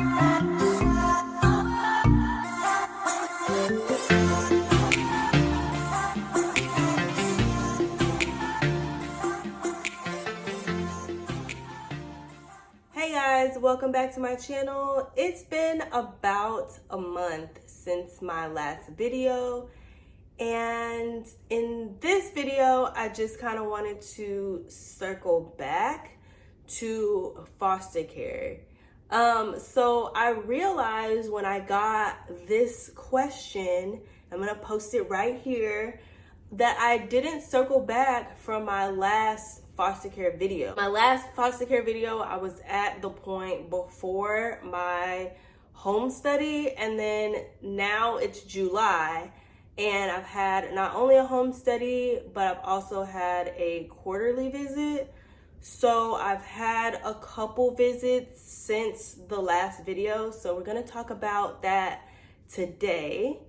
Hey guys, welcome back to my channel. It's been about a month since my last video, and in this video I just kind of wanted to circle back to foster care. So I realized when I got this question, I'm gonna post it right here, that I didn't circle back from my last foster care video. My last foster care video, I was at the point before my home study, and then now it's July, and I've had not only a home study, but I've also had a quarterly visit. So I've had a couple visits since the last video, so we're gonna talk about that today.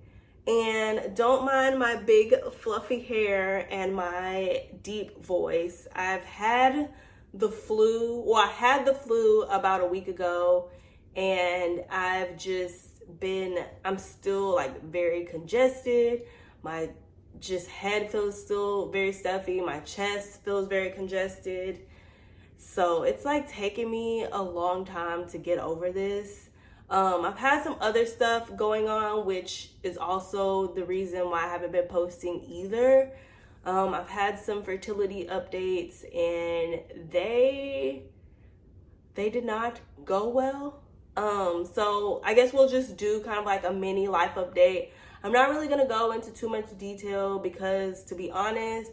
And don't mind my big fluffy hair and my deep voice. I've had the flu, well, I had the flu about a week ago, and I'm still like very congested. My head feels still very stuffy. My chest feels very congested. So it's like taking me a long time to get over this. I've had some other stuff going on, which is also the reason why I haven't been posting either. I've had some fertility updates, and they did not go well. So I guess we'll just do kind of like a mini life update. I'm not really gonna go into too much detail because, to be honest,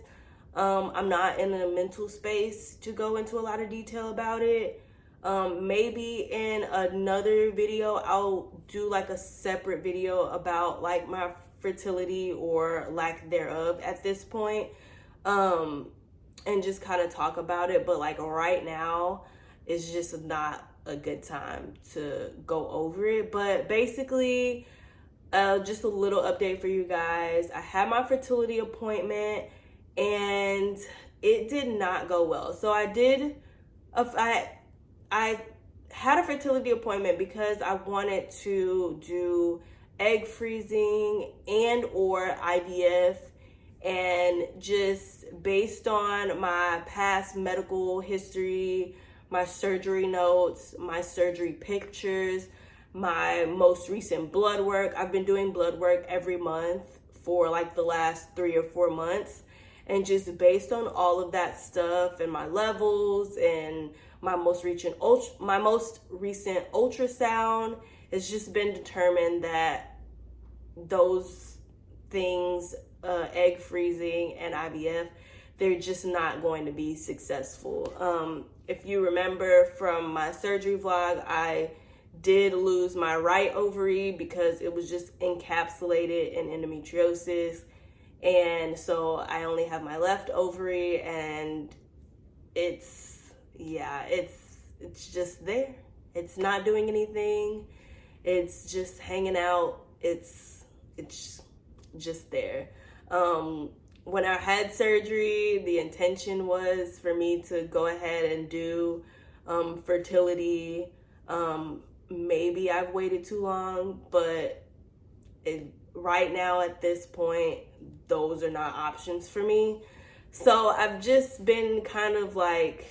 I'm not in a mental space to go into a lot of detail about it. Maybe in another video I'll do like a separate video about like my fertility or lack thereof at this point, and just kind of talk about it. But like right now it's just not a good time to go over it. But basically, just a little update for you guys. I had my fertility appointment and it did not go well. So I had a fertility appointment because I wanted to do egg freezing and or IVF, and just based on my past medical history, my surgery notes, my surgery pictures, my most recent blood work. I've been doing blood work every month for like the last 3 or 4 months, and just based on all of that stuff and my levels and my most recent ultrasound, it's just been determined that those things, egg freezing and IVF, they're just not going to be successful. If you remember from my surgery vlog, I did lose my right ovary because it was just encapsulated in endometriosis. And so I only have my left ovary, and it's just there. It's not doing anything. It's just hanging out. It's just there. When I had surgery, the intention was for me to go ahead and do fertility. Maybe I've waited too long, but right now at this point, those are not options for me. So I've just been kind of like,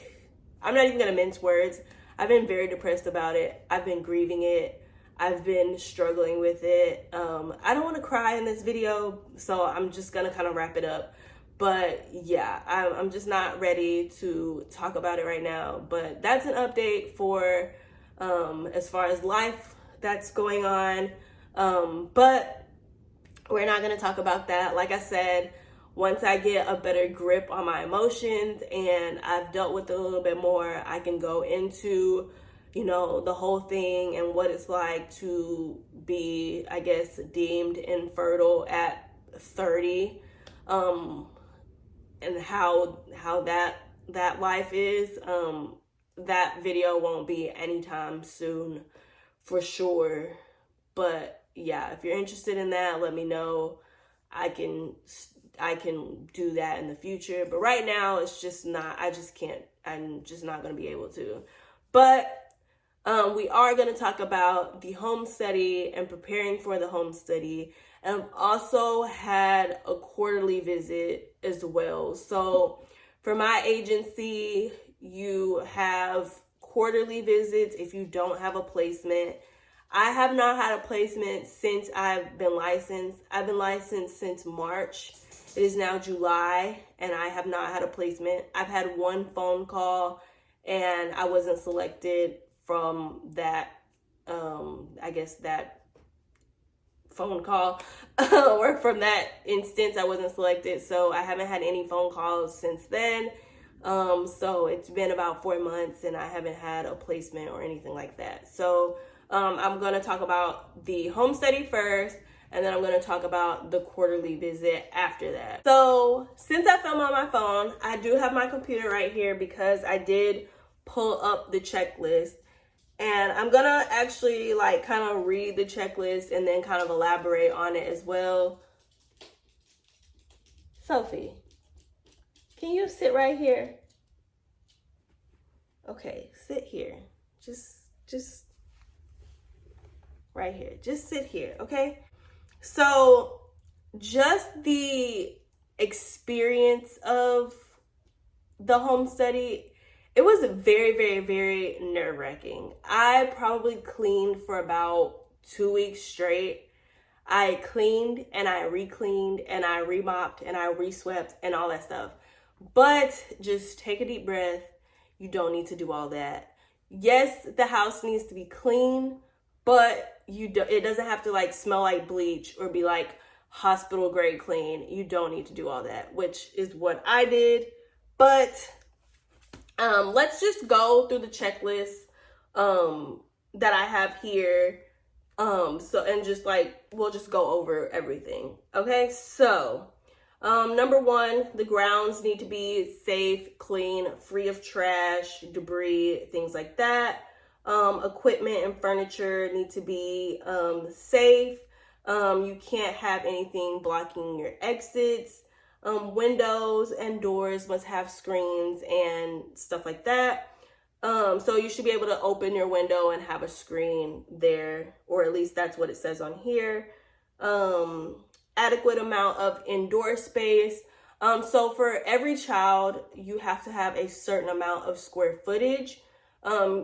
I'm not even gonna mince words. I've been very depressed about it. I've been grieving it. I've been struggling with it. I don't want to cry in this video, so I'm just gonna kind of wrap it up. But yeah, I'm just not ready to talk about it right now. But that's an update for as far as life that's going on. But we're not gonna talk about that. Like I said, once I get a better grip on my emotions and I've dealt with it a little bit more, I can go into, the whole thing and what it's like to be, I guess, deemed infertile at 30, and how that life is. That video won't be anytime soon for sure. But yeah, if you're interested in that, let me know. I can do that in the future, but right now it's just not, I'm just not going to be able to. But We are going to talk about the home study and preparing for the home study. And I've also had a quarterly visit as well. So for my agency, you have quarterly visits if you don't have a placement. I have not had a placement since I've been licensed. I've been licensed since March. It is now July, and I have not had a placement. I've had one phone call, and I wasn't selected from that, I guess that phone call, or from that instance, I wasn't selected. So I haven't had any phone calls since then. So it's been about 4 months, and I haven't had a placement or anything like that. So I'm going to talk about the home study first, and then I'm going to talk about the quarterly visit after that. So since I film on my phone, I do have my computer right here because I did pull up the checklist. And I'm going to actually like kind of read the checklist and then kind of elaborate on it as well. Sophie, can you sit right here? Okay, sit here. Just right here. Just sit here, okay? So just the experience of the home study, it was very, very, very nerve-wracking. I probably cleaned for about 2 weeks straight. I cleaned and I re-cleaned and I remopped and I reswept and all that stuff. But just take a deep breath. You don't need to do all that. Yes, the house needs to be clean, but it doesn't have to like smell like bleach or be like hospital grade clean. You don't need to do all that, which is what I did. But let's just go through the checklist that I have here. And just like, we'll just go over everything. Okay, so number one, the grounds need to be safe, clean, free of trash, debris, things like that. Equipment and furniture need to be safe. You can't have anything blocking your exits. Windows and doors must have screens and stuff like that. So you should be able to open your window and have a screen there, or at least that's what it says on here. Adequate amount of indoor space. So for every child, you have to have a certain amount of square footage.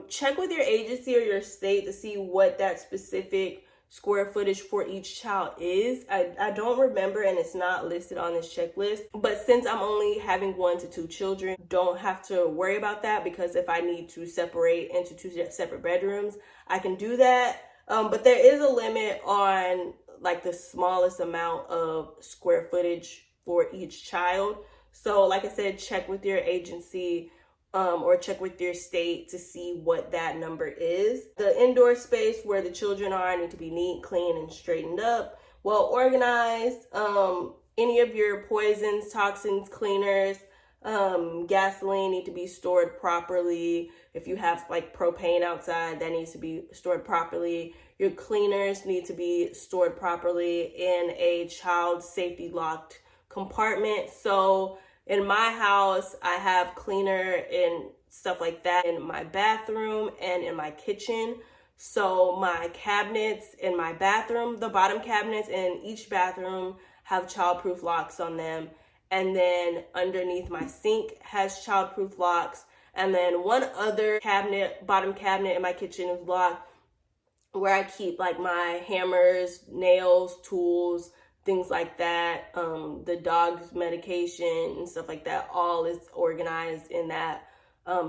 Check with your agency or your state to see what that specific square footage for each child is. I don't remember, and it's not listed on this checklist, but since I'm only having 1 to 2 children, don't have to worry about that, because if I need to separate into 2 separate bedrooms, I can do that. But there is a limit on like the smallest amount of square footage for each child. So like I said, check with your agency or check with your state to see what that number is. The indoor space where the children are need to be neat, clean, and straightened up, well organized. Any of your poisons, toxins, cleaners, gasoline need to be stored properly. If you have like propane outside, that needs to be stored properly. Your cleaners need to be stored properly in a child safety locked compartment. So in my house, I have cleaner and stuff like that in my bathroom and in my kitchen. So my cabinets in my bathroom, the bottom cabinets in each bathroom have childproof locks on them. And then underneath my sink has childproof locks. And then one other cabinet, bottom cabinet in my kitchen is locked, where I keep like my hammers, nails, tools, things like that. The dog's medication and stuff like that, all is organized in that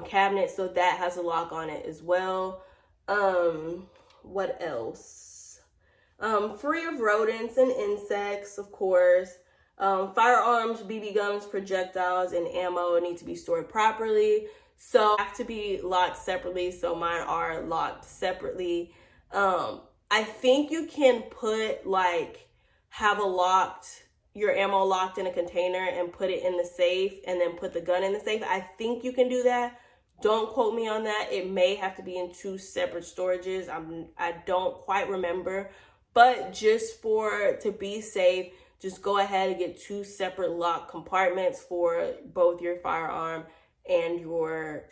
cabinet. So that has a lock on it as well. What else? Free of rodents and insects, of course. Firearms, BB guns, projectiles, and ammo need to be stored properly. So have to be locked separately. So mine are locked separately. I think you can put like, have your ammo locked in a container and put it in the safe and then put the gun in the safe. I think you can do that. Don't quote me on that. It may have to be in 2 separate storages. I don't quite remember, but just to be safe, just go ahead and get 2 separate locked compartments for both your firearm and your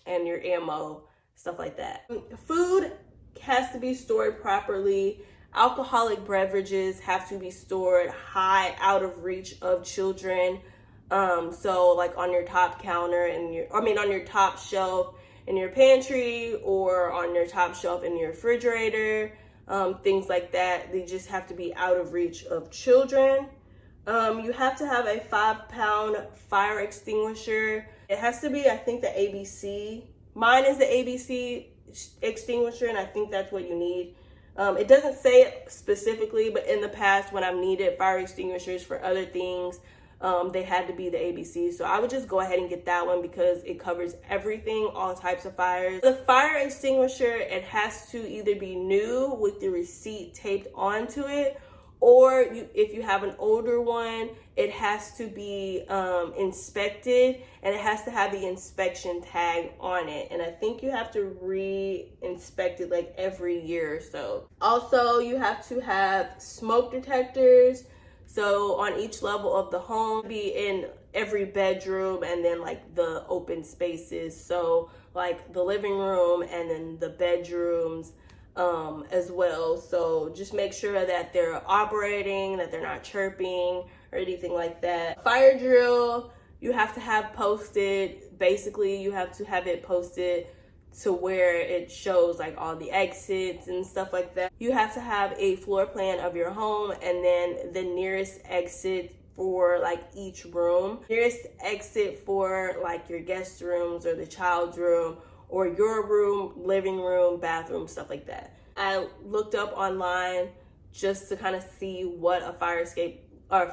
ammo stuff like that. Food has to be stored properly. Alcoholic beverages have to be stored high, out of reach of children. So like on your top counter and on your top shelf in your pantry, or on your top shelf in your refrigerator, things like that. They just have to be out of reach of children. You have to have a 5-pound fire extinguisher. It has to be, I think, the ABC. Mine is the ABC extinguisher, and I think that's what you need. It doesn't say it specifically, but in the past when I've needed fire extinguishers for other things, they had to be the ABC. So I would just go ahead and get that one because it covers everything, all types of fires. The fire extinguisher, it has to either be new with the receipt taped onto it, or if you have an older one, it has to be inspected, and it has to have the inspection tag on it. And I think you have to re-inspect it like every year or so. Also, you have to have smoke detectors. So on each level of the home, be in every bedroom, and then like the open spaces. So like the living room and then the bedrooms as well. So just make sure that they're operating, that they're not chirping or anything like that. Fire drill, you have to have posted. Basically, you have to have it posted to where it shows like all the exits and stuff like that. You have to have a floor plan of your home, and then the nearest exit for like each room. Nearest exit for like your guest rooms or the child's room or your room, living room, bathroom, stuff like that. I looked up online just to kind of see what a fire escape or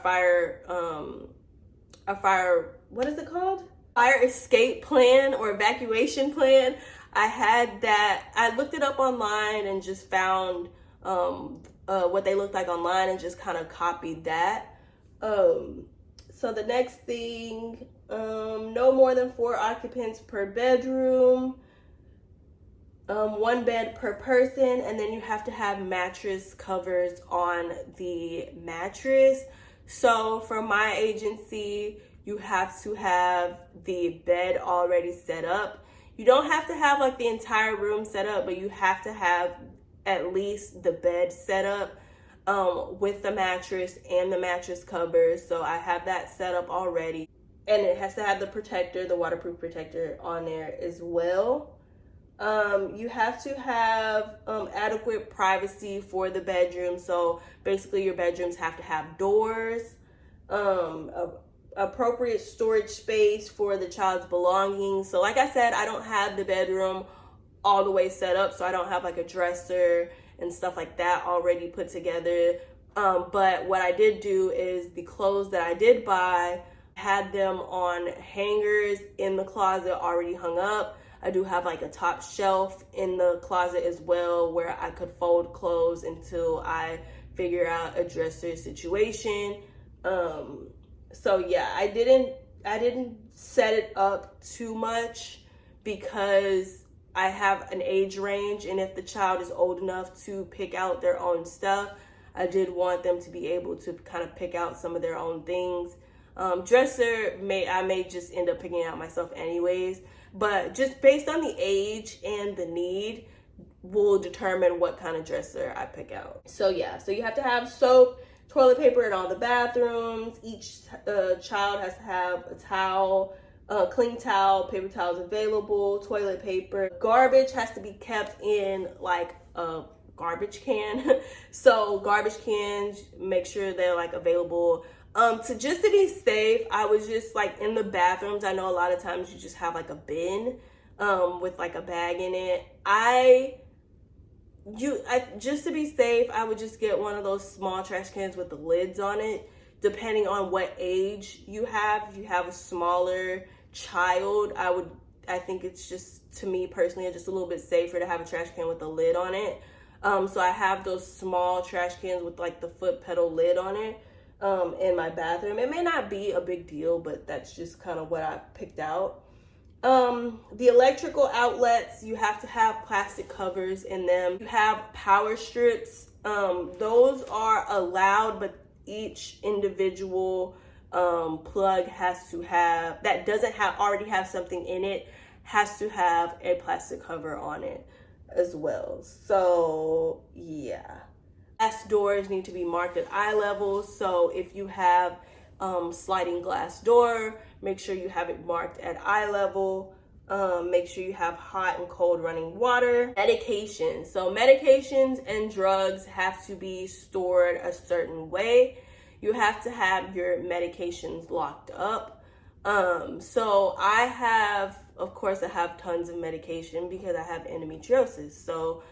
what is it called? Fire escape plan or evacuation plan. I had that. I looked it up online and just found what they looked like online and just kind of copied that. So the next thing, no more than 4 occupants per bedroom. 1 bed per person, and then you have to have mattress covers on the mattress. So for my agency, you have to have the bed already set up. You don't have to have like the entire room set up, but you have to have at least the bed set up with the mattress and the mattress covers. So I have that set up already, and it has to have the protector, the waterproof protector on there as well. You have to have adequate privacy for the bedroom. So basically your bedrooms have to have doors, appropriate storage space for the child's belongings. So like I said, I don't have the bedroom all the way set up, so I don't have like a dresser and stuff like that already put together. But what I did do is the clothes that I did buy, had them on hangers in the closet already hung up. I do have like a top shelf in the closet as well where I could fold clothes until I figure out a dresser situation. So yeah, I didn't set it up too much because I have an age range, and if the child is old enough to pick out their own stuff, I did want them to be able to kind of pick out some of their own things. Dresser, I may just end up picking out myself anyways, but just based on the age and the need will determine what kind of dresser I pick out. So yeah, so you have to have soap, toilet paper in all the bathrooms. Each child has to have a towel, clean towel, paper towels available, toilet paper. Garbage has to be kept in like a garbage can. So garbage cans, make sure they're like available. To be safe, I was just like in the bathrooms. I know a lot of times you just have like a bin with like a bag in it. Just to be safe, I would just get one of those small trash cans with the lids on it, depending on what age you have. If you have a smaller child, I think it's just, to me personally, it's just a little bit safer to have a trash can with a lid on it. So I have those small trash cans with like the foot pedal lid on it in my bathroom. It may not be a big deal, but that's just kind of what I picked out. The electrical outlets, you have to have plastic covers in them. You have power strips. Those are allowed, but each individual plug has to have, that doesn't already have something in it, has to have a plastic cover on it as well. So yeah. Glass doors need to be marked at eye level. So if you have sliding glass door, make sure you have it marked at eye level. Make sure you have hot and cold running water. Medications. So medications and drugs have to be stored a certain way. You have to have your medications locked up. So I have, of course, I have tons of medication because I have endometriosis. So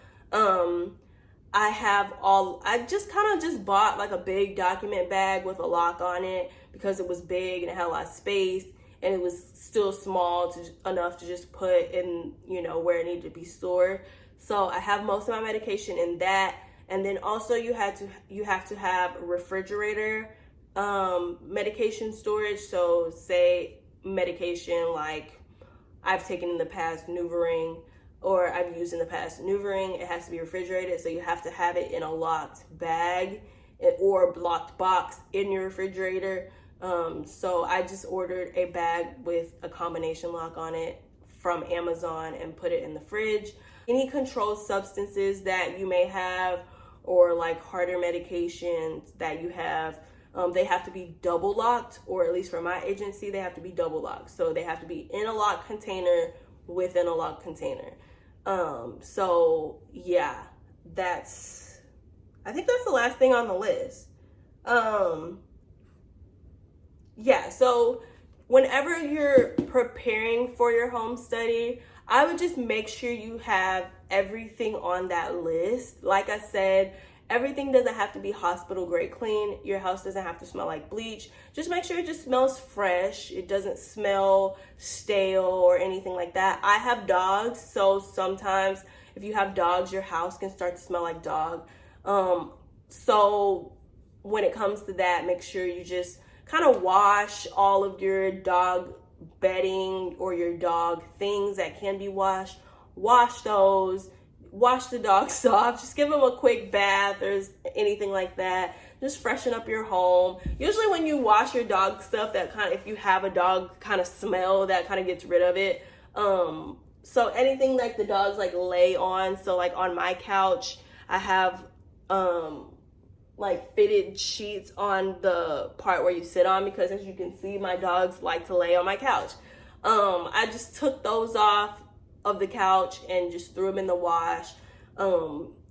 I just bought like a big document bag with a lock on it because it was big and it had a lot of space, and it was still small enough to just put in, where it needed to be stored. So I have most of my medication in that. And then also you have to have a refrigerator medication storage. So say medication like I've taken in the past NuvaRing, or I've used in the past NuvaRing, it has to be refrigerated. So you have to have it in a locked bag or locked box in your refrigerator. So I just ordered a bag with a combination lock on it from Amazon and put it in the fridge. Any controlled substances that you may have, or like harder medications that you have, they have to be double locked, or at least for my agency, they have to be double locked. So they have to be in a locked container within a locked container. So yeah, I think that's the last thing on the list. Yeah, so whenever you're preparing for your home study, I would just make sure you have everything on that list. Like I said, everything doesn't have to be hospital grade clean. Your house doesn't have to smell like bleach. Just make sure it just smells fresh. It doesn't smell stale or anything like that. I have dogs, so sometimes if you have dogs, your house can start to smell like dog. So when it comes to that, make sure you just kind of wash all of your dog bedding or your dog things that can be washed. Wash those. Wash the dogs off. Just give them a quick bath or anything like that. Just freshen up your home. Usually when you wash your dog stuff, that kind of, if you have a dog kind of smell, that kind of gets rid of it. So anything like the dogs like lay on. So like on my couch, I have like fitted sheets on the part where you sit on, because as you can see, my dogs like to lay on my couch. I just took those off of the couch and just threw them in the wash.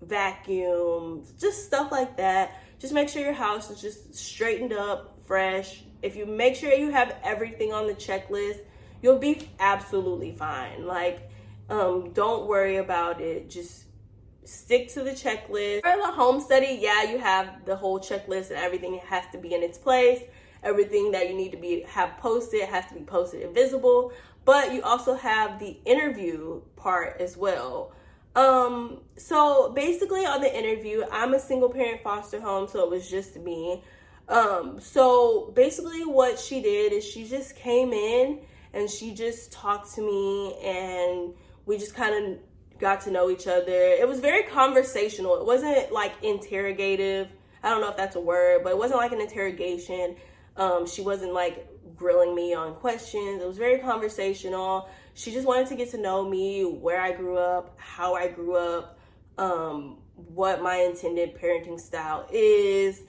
Vacuum, just stuff like that. Just make sure your house is just straightened up, fresh. If you make sure you have everything on the checklist, you'll be absolutely fine. Like, don't worry about it. Just stick to the checklist. For the home study, yeah, you have the whole checklist and everything has to be in its place. Everything that you need to have posted has to be posted and visible. But you also have the interview part as well. So basically on the interview, I'm a single parent foster home, so it was just me. So basically what she did is she just came in and she just talked to me, and we just kind of got to know each other. It was very conversational. It wasn't like interrogative. I don't know if that's a word, but it wasn't like an interrogation. She wasn't like grilling me on questions. It was very conversational. She just wanted to get to know me, where I grew up, how I grew up, what my intended parenting style is.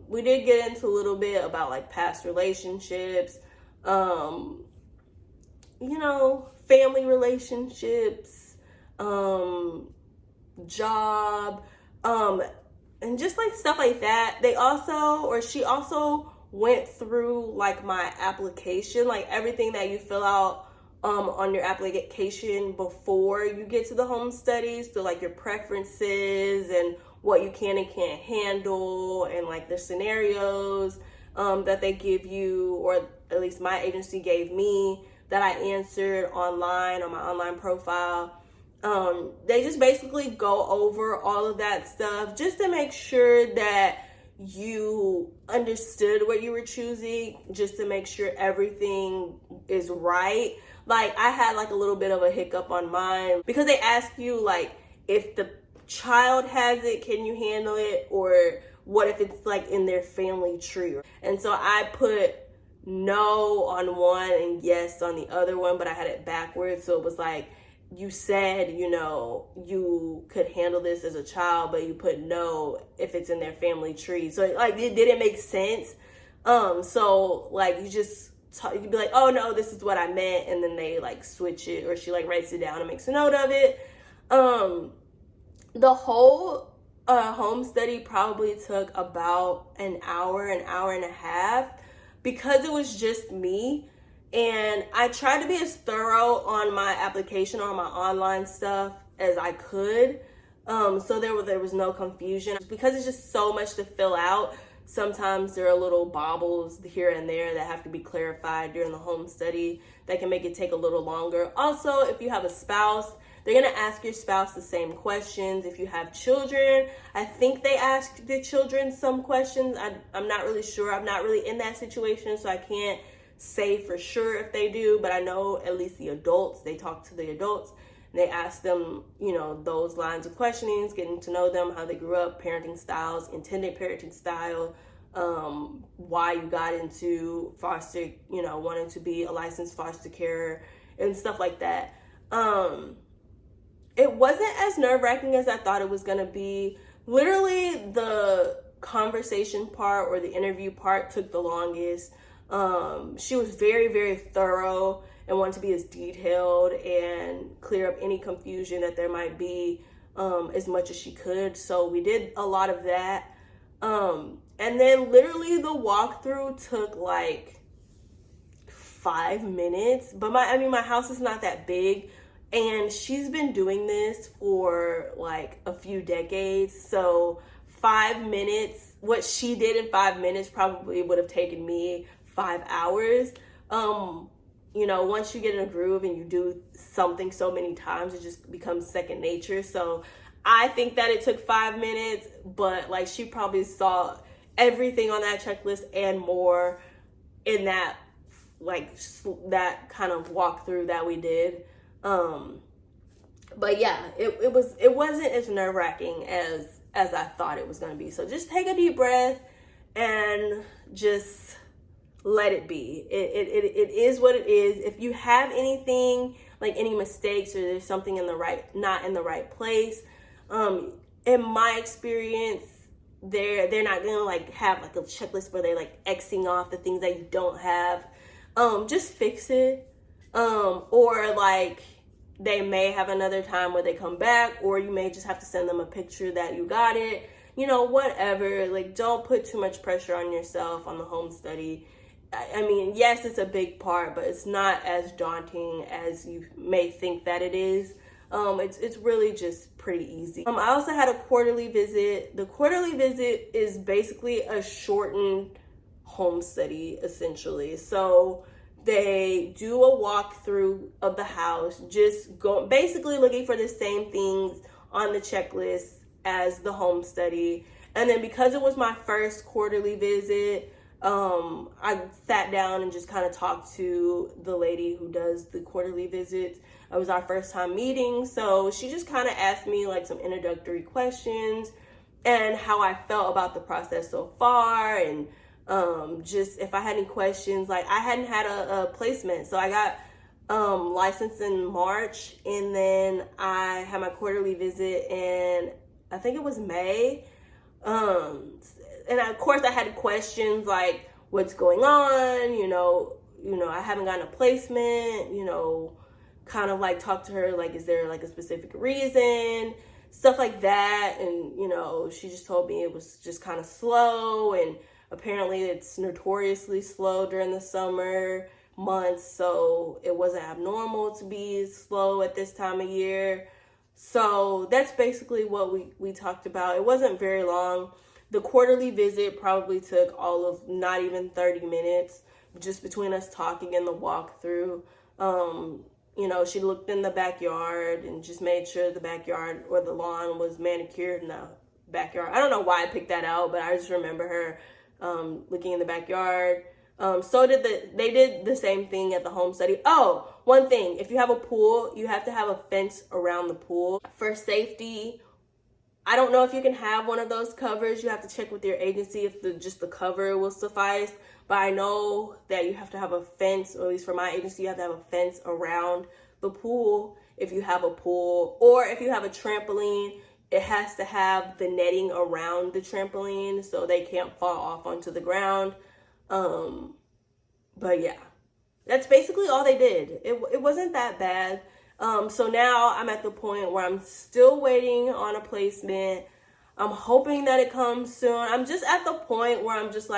We did get into a little bit about like past relationships, family relationships, job, and just like stuff like that. She also went through like my application, like everything that you fill out on your application before you get to the home studies. So like your preferences and what you can and can't handle, and like the scenarios that they give you, or at least my agency gave me, that I answered online on my online profile. They just basically go over all of that stuff just to make sure that you understood what you were choosing, just to make sure everything is right. Like I had like a little bit of a hiccup on mine, because they ask you like, if the child has it, can you handle it? Or what if it's like in their family tree? And so I put no on one and yes on the other one, but I had it backwards. So it was like, you said, you know, you could handle this as a child, but you put no if it's in their family tree. So like it didn't make sense. So like you'd be like, oh no, this is what I meant, and then they like switch it, or she like writes it down and makes a note of it. The whole home study probably took about an hour and a half, because it was just me. And I tried to be as thorough on my application, on my online stuff, as I could. So there was no confusion. Because it's just so much to fill out, sometimes there are little bobbles here and there that have to be clarified during the home study that can make it take a little longer. Also, if you have a spouse, they're going to ask your spouse the same questions. If you have children, I think they ask the children some questions. I'm not really sure. I'm not really in that situation, so I can't say for sure if they do, but I know at least the adults, they talk to the adults and they ask them, you know, those lines of questionings, getting to know them, how they grew up, parenting styles, intended parenting style, why you got into foster, you know, wanting to be a licensed foster carer and stuff like that. It wasn't as nerve-wracking as I thought it was going to be. Literally the conversation part or the interview part took the longest. She was very, very thorough and wanted to be as detailed and clear up any confusion that there might be, as much as she could. So we did a lot of that. And then literally the walkthrough took like 5 minutes, but my house is not that big, and she's been doing this for like a few decades. So 5 minutes, what she did in 5 minutes probably would have taken me 5 hours. You know, once you get in a groove and you do something so many times, it just becomes second nature. So I think that it took 5 minutes, but like she probably saw everything on that checklist and more in that, like that kind of walkthrough that we did. But yeah, it wasn't as nerve-wracking as I thought it was going to be. So just take a deep breath and just let it be. It is what it is. If you have anything, like any mistakes, or there's something not in the right place, in my experience, they're not gonna like have like a checklist where they're like Xing off the things that you don't have. Just fix it. Or like they may have another time where they come back, or you may just have to send them a picture that you got it, you know, whatever. Like, don't put too much pressure on yourself on the home study. I mean, yes, it's a big part, but it's not as daunting as you may think that it is. It's really just pretty easy. I also had a quarterly visit. The quarterly visit is basically a shortened home study, essentially. So they do a walkthrough of the house, basically looking for the same things on the checklist as the home study. And then because it was my first quarterly visit, I sat down and just kind of talked to the lady who does the quarterly visits. It was our first time meeting, so she just kind of asked me like some introductory questions and how I felt about the process so far, and just if I had any questions. Like, I hadn't had a placement, so I got licensed in March, and then I had my quarterly visit in, I think it was May. And of course I had questions like, what's going on? You know, I haven't gotten a placement, you know, kind of like talk to her, like, is there like a specific reason? Stuff like that. And, you know, she just told me it was just kind of slow, and apparently it's notoriously slow during the summer months, so it wasn't abnormal to be slow at this time of year. So that's basically what we talked about. It wasn't very long. The quarterly visit probably took all of not even 30 minutes, just between us talking and the walkthrough. You know, she looked in the backyard and just made sure the backyard or the lawn was manicured in the backyard. I don't know why I picked that out, but I just remember her looking in the backyard. They did the same thing at the home study. Oh, one thing, if you have a pool, you have to have a fence around the pool for safety, I don't know if you can have one of those covers. You have to check with your agency if just the cover will suffice. But I know that you have to have a fence, or at least for my agency, you have to have a fence around the pool if you have a pool. Or if you have a trampoline, it has to have the netting around the trampoline so they can't fall off onto the ground. But yeah, that's basically all they did. It wasn't that bad. So now I'm at the point where I'm still waiting on a placement. I'm hoping that it comes soon. I'm just at the point where I'm just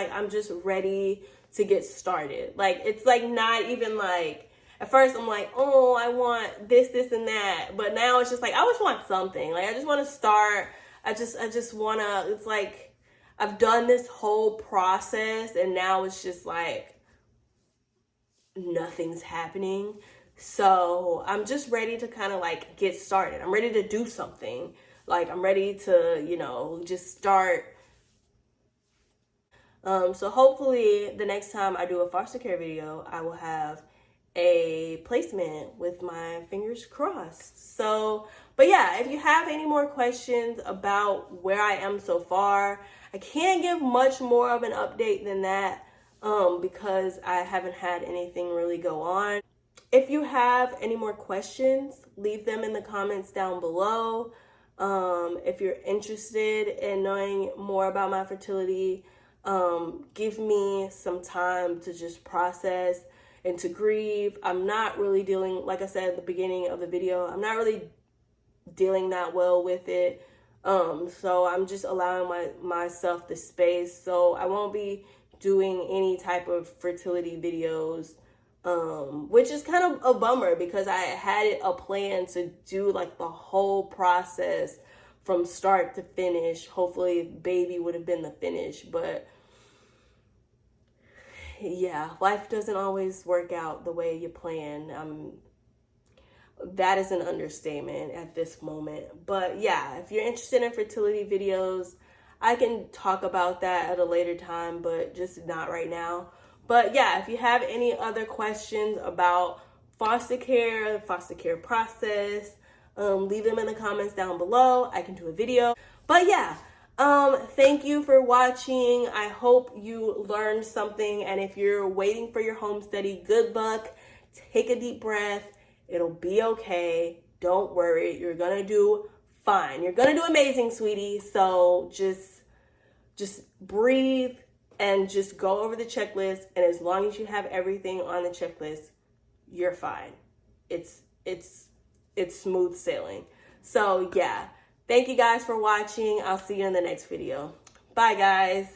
ready to get started. Like, it's like not even like, at first I'm like, oh, I want this, and that. But now it's just like, I just want something. Like, I just want to start. I just want to, it's like, I've done this whole process and now it's just like, nothing's happening. So I'm just ready to kind of like get started. I'm ready to do something. Like, I'm ready to, just start. So hopefully the next time I do a foster care video, I will have a placement with my fingers crossed. So, but yeah, if you have any more questions about where I am so far, I can't give much more of an update than that, because I haven't had anything really go on. If you have any more questions, leave them in the comments down below. If you're interested in knowing more about my fertility, give me some time to just process and to grieve. I'm not really dealing, like I said at the beginning of the video, I'm not really dealing that well with it. So I'm just allowing myself the space. So I won't be doing any type of fertility videos, which is kind of a bummer because I had a plan to do like the whole process from start to finish. Hopefully baby would have been the finish, but yeah, life doesn't always work out the way you plan. That is an understatement at this moment. But yeah, if you're interested in fertility videos, I can talk about that at a later time, but just not right now. But yeah, if you have any other questions about foster care, the foster care process, leave them in the comments down below. I can do a video. But yeah, thank you for watching. I hope you learned something. And if you're waiting for your home study, good luck. Take a deep breath. It'll be okay. Don't worry. You're gonna do fine. You're gonna do amazing, sweetie. So just breathe and just go over the checklist. And as long as you have everything on the checklist, you're fine. It's smooth sailing. So yeah, thank you guys for watching. I'll see you in the next video. Bye guys.